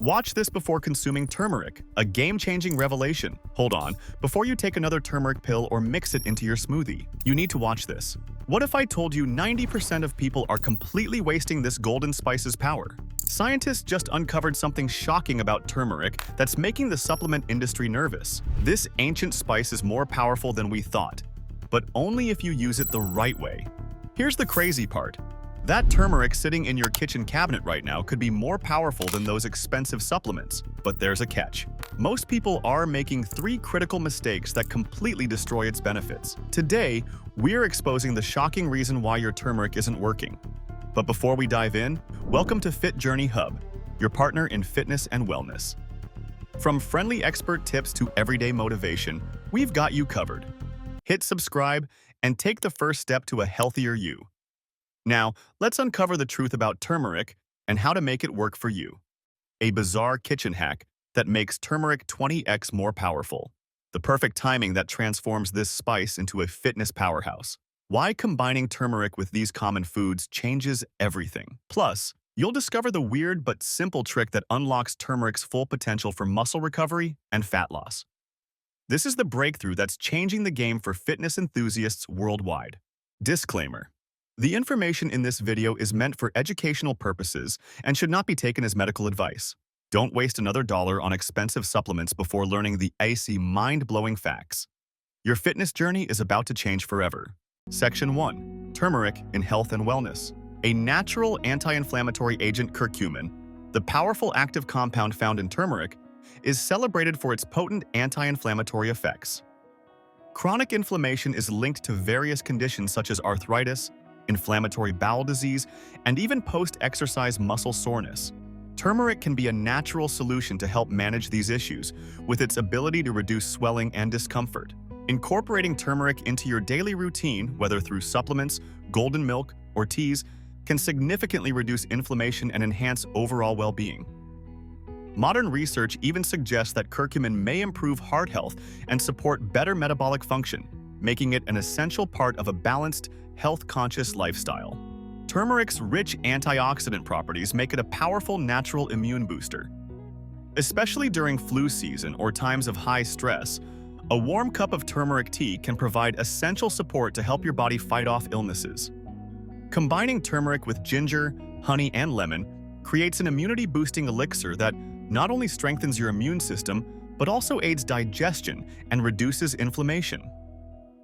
Watch this before consuming turmeric, a game-changing revelation. Hold on, before you take another turmeric pill or mix it into your smoothie, you need to watch this. What if I told you 90% of people are completely wasting this golden spice's power? Scientists just uncovered something shocking about turmeric that's making the supplement industry nervous. This ancient spice is more powerful than we thought, but only if you use it the right way. Here's the crazy part. That turmeric sitting in your kitchen cabinet right now could be more powerful than those expensive supplements. But there's a catch. Most people are making 3 critical mistakes that completely destroy its benefits. Today, we're exposing the shocking reason why your turmeric isn't working. But before we dive in, welcome to Fit Journey Hub, your partner in fitness and wellness. From friendly expert tips to everyday motivation, we've got you covered. Hit subscribe and take the first step to a healthier you. Now, let's uncover the truth about turmeric and how to make it work for you. A bizarre kitchen hack that makes turmeric 20x more powerful. The perfect timing that transforms this spice into a fitness powerhouse. Why combining turmeric with these common foods changes everything. Plus, you'll discover the weird but simple trick that unlocks turmeric's full potential for muscle recovery and fat loss. This is the breakthrough that's changing the game for fitness enthusiasts worldwide. Disclaimer. The information in this video is meant for educational purposes and should not be taken as medical advice. Don't waste another dollar on expensive supplements before learning the icy, mind-blowing facts. Your fitness journey is about to change forever. Section 1. Turmeric in Health and Wellness. A natural anti-inflammatory agent, curcumin, the powerful active compound found in turmeric, is celebrated for its potent anti-inflammatory effects. Chronic inflammation is linked to various conditions such as arthritis, inflammatory bowel disease, and even post-exercise muscle soreness. Turmeric can be a natural solution to help manage these issues, with its ability to reduce swelling and discomfort. Incorporating turmeric into your daily routine, whether through supplements, golden milk, or teas, can significantly reduce inflammation and enhance overall well-being. Modern research even suggests that curcumin may improve heart health and support better metabolic function, making it an essential part of a balanced, health-conscious lifestyle. Turmeric's rich antioxidant properties make it a powerful natural immune booster. Especially during flu season or times of high stress, a warm cup of turmeric tea can provide essential support to help your body fight off illnesses. Combining turmeric with ginger, honey, and lemon creates an immunity-boosting elixir that not only strengthens your immune system, but also aids digestion and reduces inflammation.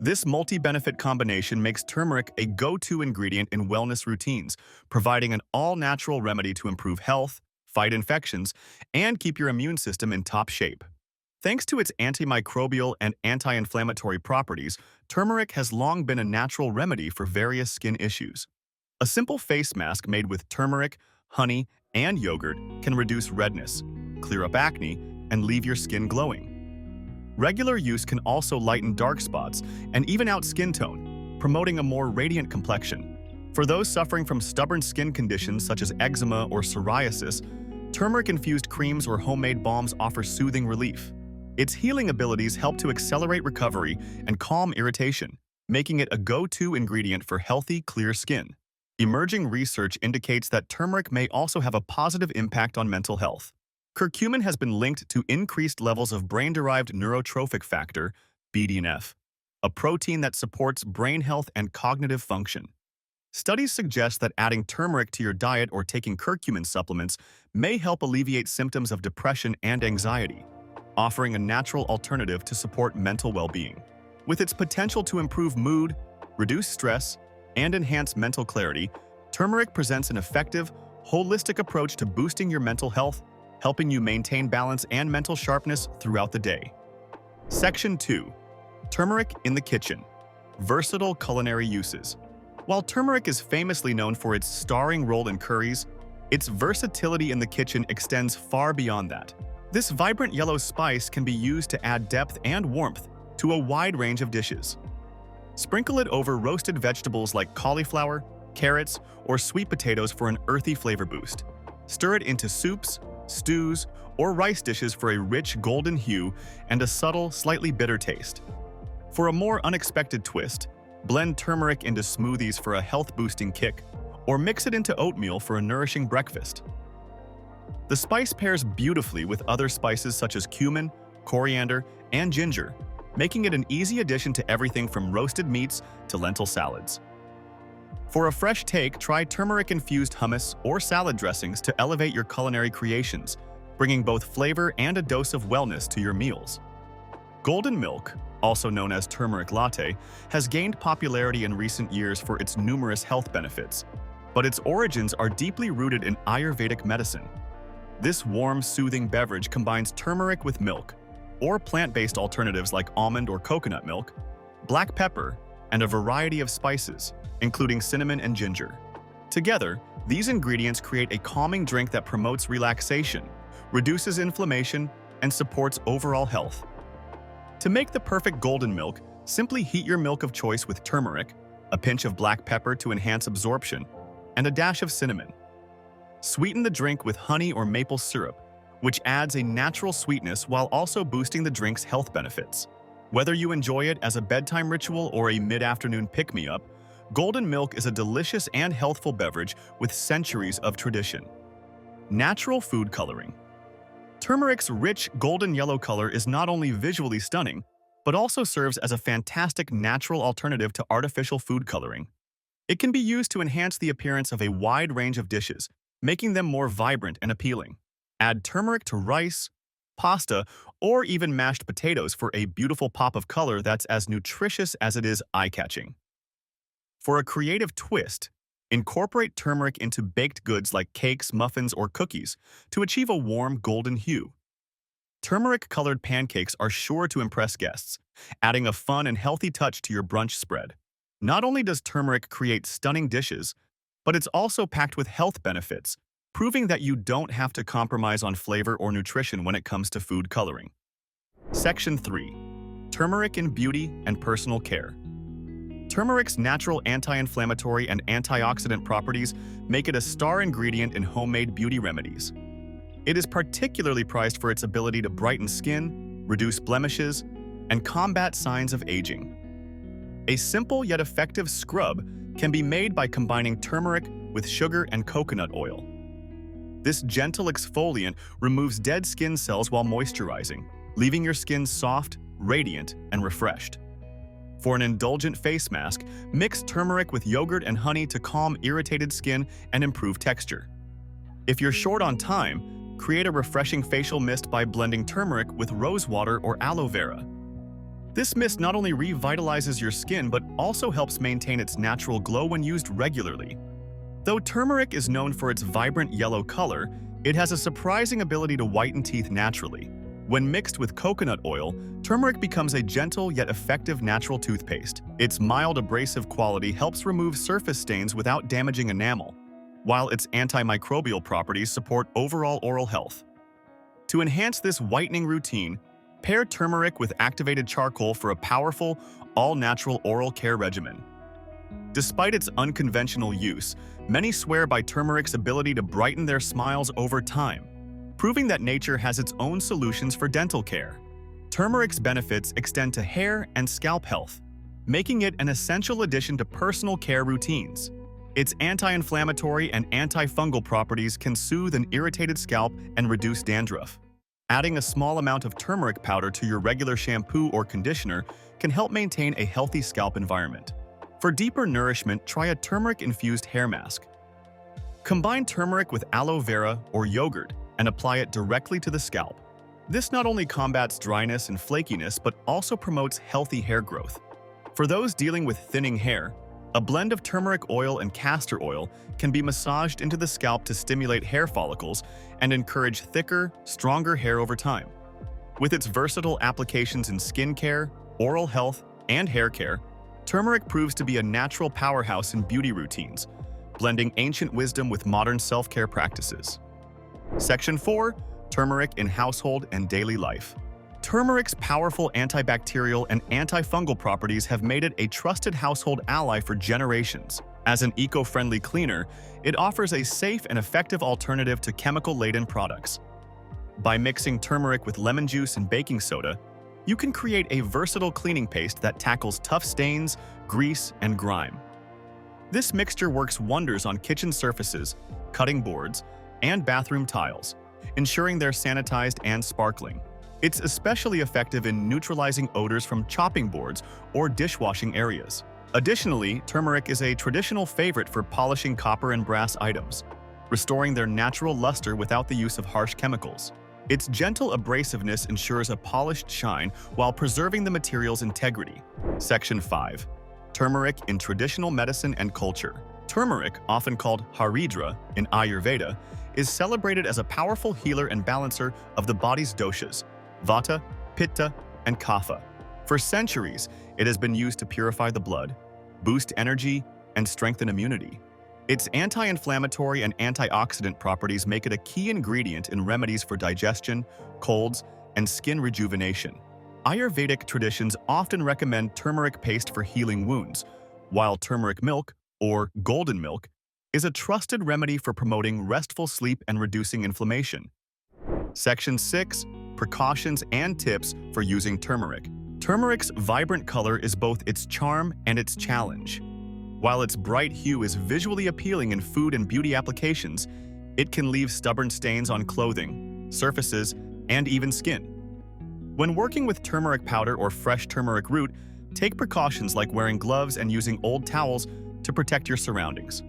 This multi-benefit combination makes turmeric a go-to ingredient in wellness routines, providing an all-natural remedy to improve health, fight infections, and keep your immune system in top shape. Thanks to its antimicrobial and anti-inflammatory properties, turmeric has long been a natural remedy for various skin issues. A simple face mask made with turmeric, honey, and yogurt can reduce redness, clear up acne, and leave your skin glowing. Regular use can also lighten dark spots and even out skin tone, promoting a more radiant complexion. For those suffering from stubborn skin conditions such as eczema or psoriasis, turmeric-infused creams or homemade balms offer soothing relief. Its healing abilities help to accelerate recovery and calm irritation, making it a go-to ingredient for healthy, clear skin. Emerging research indicates that turmeric may also have a positive impact on mental health. Curcumin has been linked to increased levels of brain-derived neurotrophic factor, BDNF, a protein that supports brain health and cognitive function. Studies suggest that adding turmeric to your diet or taking curcumin supplements may help alleviate symptoms of depression and anxiety, offering a natural alternative to support mental well-being. With its potential to improve mood, reduce stress, and enhance mental clarity, turmeric presents an effective, holistic approach to boosting your mental health, helping you maintain balance and mental sharpness throughout the day. Section 2. Turmeric in the Kitchen. Versatile culinary uses. While turmeric is famously known for its starring role in curries, its versatility in the kitchen extends far beyond that. This vibrant yellow spice can be used to add depth and warmth to a wide range of dishes. Sprinkle it over roasted vegetables like cauliflower, carrots, or sweet potatoes for an earthy flavor boost. Stir it into soups, stews, or rice dishes for a rich golden hue and a subtle, slightly bitter taste. For a more unexpected twist, blend turmeric into smoothies for a health-boosting kick, or mix it into oatmeal for a nourishing breakfast. The spice pairs beautifully with other spices such as cumin, coriander, and ginger, making it an easy addition to everything from roasted meats to lentil salads. For a fresh take, try turmeric-infused hummus or salad dressings to elevate your culinary creations, bringing both flavor and a dose of wellness to your meals. Golden milk, also known as turmeric latte, has gained popularity in recent years for its numerous health benefits, but its origins are deeply rooted in Ayurvedic medicine. This warm, soothing beverage combines turmeric with milk, or plant-based alternatives like almond or coconut milk, black pepper, and a variety of spices, including cinnamon and ginger. Together, these ingredients create a calming drink that promotes relaxation, reduces inflammation, and supports overall health. To make the perfect golden milk, simply heat your milk of choice with turmeric, a pinch of black pepper to enhance absorption, and a dash of cinnamon. Sweeten the drink with honey or maple syrup, which adds a natural sweetness while also boosting the drink's health benefits. Whether you enjoy it as a bedtime ritual or a mid-afternoon pick-me-up, golden milk is a delicious and healthful beverage with centuries of tradition. Natural food coloring. Turmeric's rich golden yellow color is not only visually stunning, but also serves as a fantastic natural alternative to artificial food coloring. It can be used to enhance the appearance of a wide range of dishes, making them more vibrant and appealing. Add turmeric to rice, pasta, or even mashed potatoes for a beautiful pop of color that's as nutritious as it is eye-catching. For a creative twist, incorporate turmeric into baked goods like cakes, muffins, or cookies to achieve a warm golden hue. Turmeric-colored pancakes are sure to impress guests, adding a fun and healthy touch to your brunch spread. Not only does turmeric create stunning dishes, but it's also packed with health benefits, proving that you don't have to compromise on flavor or nutrition when it comes to food coloring. Section 3. Turmeric in Beauty and Personal Care. Turmeric's natural anti-inflammatory and antioxidant properties make it a star ingredient in homemade beauty remedies. It is particularly prized for its ability to brighten skin, reduce blemishes, and combat signs of aging. A simple yet effective scrub can be made by combining turmeric with sugar and coconut oil. This gentle exfoliant removes dead skin cells while moisturizing, leaving your skin soft, radiant, and refreshed. For an indulgent face mask, mix turmeric with yogurt and honey to calm irritated skin and improve texture. If you're short on time, create a refreshing facial mist by blending turmeric with rose water or aloe vera. This mist not only revitalizes your skin but also helps maintain its natural glow when used regularly. Though turmeric is known for its vibrant yellow color, it has a surprising ability to whiten teeth naturally. When mixed with coconut oil, turmeric becomes a gentle yet effective natural toothpaste. Its mild abrasive quality helps remove surface stains without damaging enamel, while its antimicrobial properties support overall oral health. To enhance this whitening routine, pair turmeric with activated charcoal for a powerful, all-natural oral care regimen. Despite its unconventional use, many swear by turmeric's ability to brighten their smiles over time, proving that nature has its own solutions for dental care. Turmeric's benefits extend to hair and scalp health, making it an essential addition to personal care routines. Its anti-inflammatory and antifungal properties can soothe an irritated scalp and reduce dandruff. Adding a small amount of turmeric powder to your regular shampoo or conditioner can help maintain a healthy scalp environment. For deeper nourishment, try a turmeric-infused hair mask. Combine turmeric with aloe vera or yogurt and apply it directly to the scalp. This not only combats dryness and flakiness, but also promotes healthy hair growth. For those dealing with thinning hair, a blend of turmeric oil and castor oil can be massaged into the scalp to stimulate hair follicles and encourage thicker, stronger hair over time. With its versatile applications in skincare, oral health, and hair care, turmeric proves to be a natural powerhouse in beauty routines, blending ancient wisdom with modern self-care practices. Section 4. Turmeric in Household and Daily Life. Turmeric's powerful antibacterial and antifungal properties have made it a trusted household ally for generations. As an eco-friendly cleaner, it offers a safe and effective alternative to chemical-laden products. By mixing turmeric with lemon juice and baking soda, you can create a versatile cleaning paste that tackles tough stains, grease, and grime. This mixture works wonders on kitchen surfaces, cutting boards, and bathroom tiles, ensuring they're sanitized and sparkling. It's especially effective in neutralizing odors from chopping boards or dishwashing areas. Additionally, turmeric is a traditional favorite for polishing copper and brass items, restoring their natural luster without the use of harsh chemicals. Its gentle abrasiveness ensures a polished shine while preserving the material's integrity. Section 5. Turmeric in traditional medicine and culture. Turmeric, often called Haridra in Ayurveda, is celebrated as a powerful healer and balancer of the body's doshas, Vata, Pitta, and Kapha. For centuries, it has been used to purify the blood, boost energy, and strengthen immunity. Its anti-inflammatory and antioxidant properties make it a key ingredient in remedies for digestion, colds, and skin rejuvenation. Ayurvedic traditions often recommend turmeric paste for healing wounds, while turmeric milk, or golden milk, is a trusted remedy for promoting restful sleep and reducing inflammation. Section 6. Precautions and tips for using turmeric. Turmeric's vibrant color is both its charm and its challenge. While its bright hue is visually appealing in food and beauty applications, it can leave stubborn stains on clothing, surfaces, and even skin. When working with turmeric powder or fresh turmeric root, take precautions like wearing gloves and using old towels to protect your surroundings.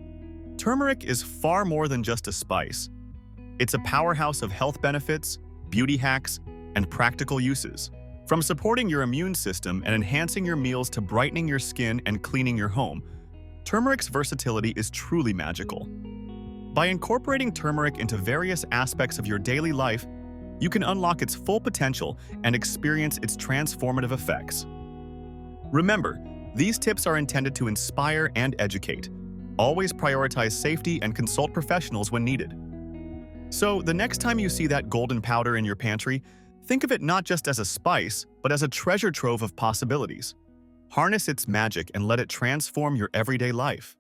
Turmeric is far more than just a spice. It's a powerhouse of health benefits, beauty hacks, and practical uses. From supporting your immune system and enhancing your meals to brightening your skin and cleaning your home, turmeric's versatility is truly magical. By incorporating turmeric into various aspects of your daily life, you can unlock its full potential and experience its transformative effects. Remember, these tips are intended to inspire and educate. Always prioritize safety and consult professionals when needed. So, the next time you see that golden powder in your pantry, think of it not just as a spice, but as a treasure trove of possibilities. Harness its magic and let it transform your everyday life.